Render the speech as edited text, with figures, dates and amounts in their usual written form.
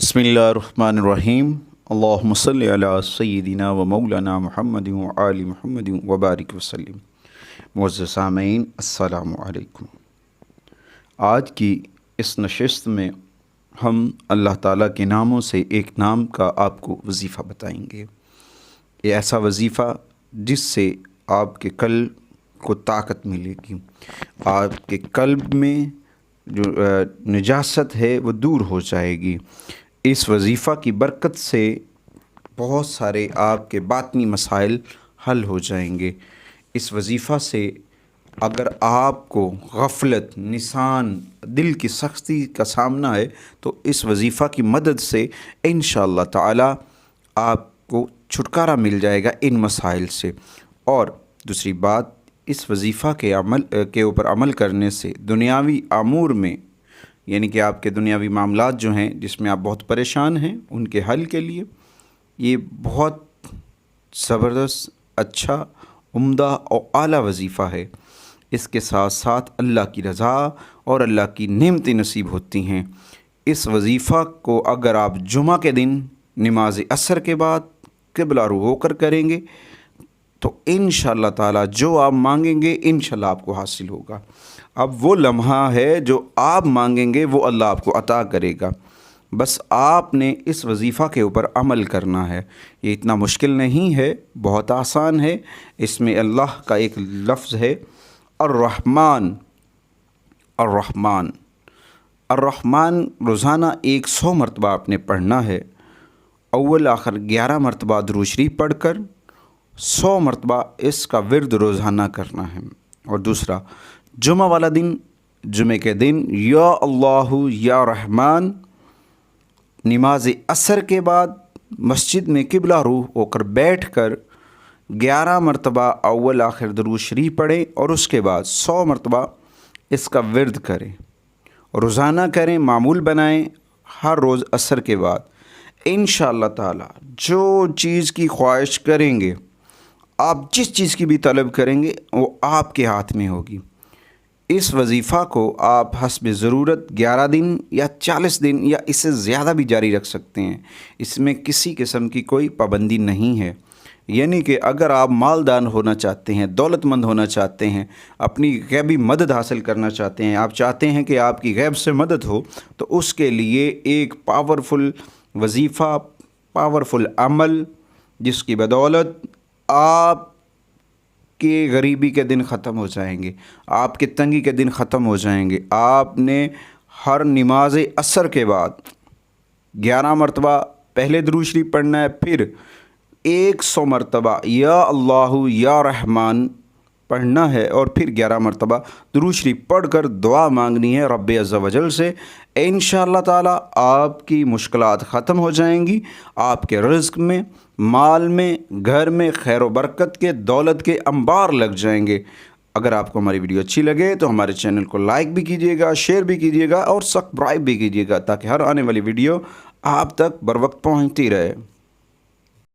बिस्मिल्लाहिर्रहमानिर्रहीम। अल्लाहुम्मा सल्लि अला सय्यिदिना व मौलाना मुहम्मद व आलि मुहम्मद व बारिक वसल्लम। मुअज़्ज़ज़ सामीन, अस्सलामु अलैकुम। आज की इस नशिस्त में हम अल्लाह ताला के नामों से एक नाम का आपको वजीफ़ा बताएंगे। ये ऐसा वजीफ़ा जिससे आपके कल्ब को ताकत मिलेगी, आपके कल्ब में जो निजासत है वो दूर हो जाएगी। इस वजीफ़ा की बरकत से बहुत सारे आपके बातनी मसाइल हल हो जाएंगे। इस वजीफ़ा से अगर आपको गफलत, निसान, दिल की सख्ती का सामना है तो इस वजीफ़ा की मदद से इंशाअल्लाह ताला आपको छुटकारा मिल जाएगा इन मसाइल से। और दूसरी बात, इस वजीफ़ा के ऊपर अमल करने से दुनियावी अमूर में, यानी कि आपके दुनियावी मामलात जो हैं जिसमें आप बहुत परेशान हैं, उनके हल के लिए ये बहुत ज़बरदस्त, अच्छा, उम्दा और आला वजीफ़ा है। इसके साथ साथ अल्लाह की रज़ा और अल्लाह की नेमतें नसीब होती हैं। इस वजीफ़ा को अगर आप जुमा के दिन नमाज असर के बाद क़िबला रू होकर करेंगे तो इंशाअल्लाह ताला जो आप मांगेंगे इंशाअल्लाह आपको हासिल होगा। अब वो लम्हा है जो आप मांगेंगे वो अल्लाह आपको अता करेगा। बस आपने इस वजीफ़ा के ऊपर अमल करना है। ये इतना मुश्किल नहीं है, बहुत आसान है। इसमें अल्लाह का एक लफ्ज़ है अर्रहमान। अर्रहमान अर्रहमान रोज़ाना 100 मरतबा आपने पढ़ना है। अव्वल आखिर 11 मरतबा दुरूद शरीफ पढ़कर 100 मरतबा इसका विर्द रोज़ाना करना है। और दूसरा, जुमा वाला दिन, जुमे के दिन या अल्लाहु या रहमान नमाज असर के बाद मस्जिद में क़िबला रू होकर बैठकर 11 मरतबा अव्वल आखिर दुरूद शरीफ पढ़ें और उसके बाद 100 मरतबा इसका विर्द करें। रोज़ाना करें, मामूल बनाएं। हर रोज़ असर के बाद इंशाअल्लाह ताला जो चीज़ की ख्वाहिश करेंगे, आप जिस चीज़ की भी तलब करेंगे वो आपके हाथ में होगी। इस वजीफ़ा को आप हस्ब ज़रूरत 11 दिन या 40 दिन या इससे ज़्यादा भी जारी रख सकते हैं। इसमें किसी किस्म की कोई पाबंदी नहीं है। यानी कि अगर आप मालदान होना चाहते हैं, दौलतमंद होना चाहते हैं, अपनी गैबी मदद हासिल करना चाहते हैं, आप चाहते हैं कि आपकी गैब से मदद हो, तो उसके लिए एक पावरफुल वजीफ़ा, पावरफुल अमल जिसकी बदौलत आप के गरीबी के दिन ख़त्म हो जाएंगे, आपके तंगी के दिन ख़त्म हो जाएंगे। आपने हर नमाज असर के बाद 11 मरतबा पहले दुरूद शरीफ पढ़ना है, फिर 100 मरतबा या अल्लाहु या रहमान पढ़ना है और फिर 11 मरतबा दुरूद शरीफ पढ़कर दुआ मांगनी है रब्बे अज़्ज़ा वजल से। इंशाअल्लाह ताला आपकी मुश्किलात ख़त्म हो जाएंगी। आपके रिज़्क़ में, माल में, घर में खैर व बरकत के, दौलत के अंबार लग जाएंगे। अगर आपको हमारी वीडियो अच्छी लगे तो हमारे चैनल को लाइक भी कीजिएगा, शेयर भी कीजिएगा और सब्सक्राइब भी कीजिएगा ताकि हर आने वाली वीडियो आप तक बर वक्त पहुँचती रहे।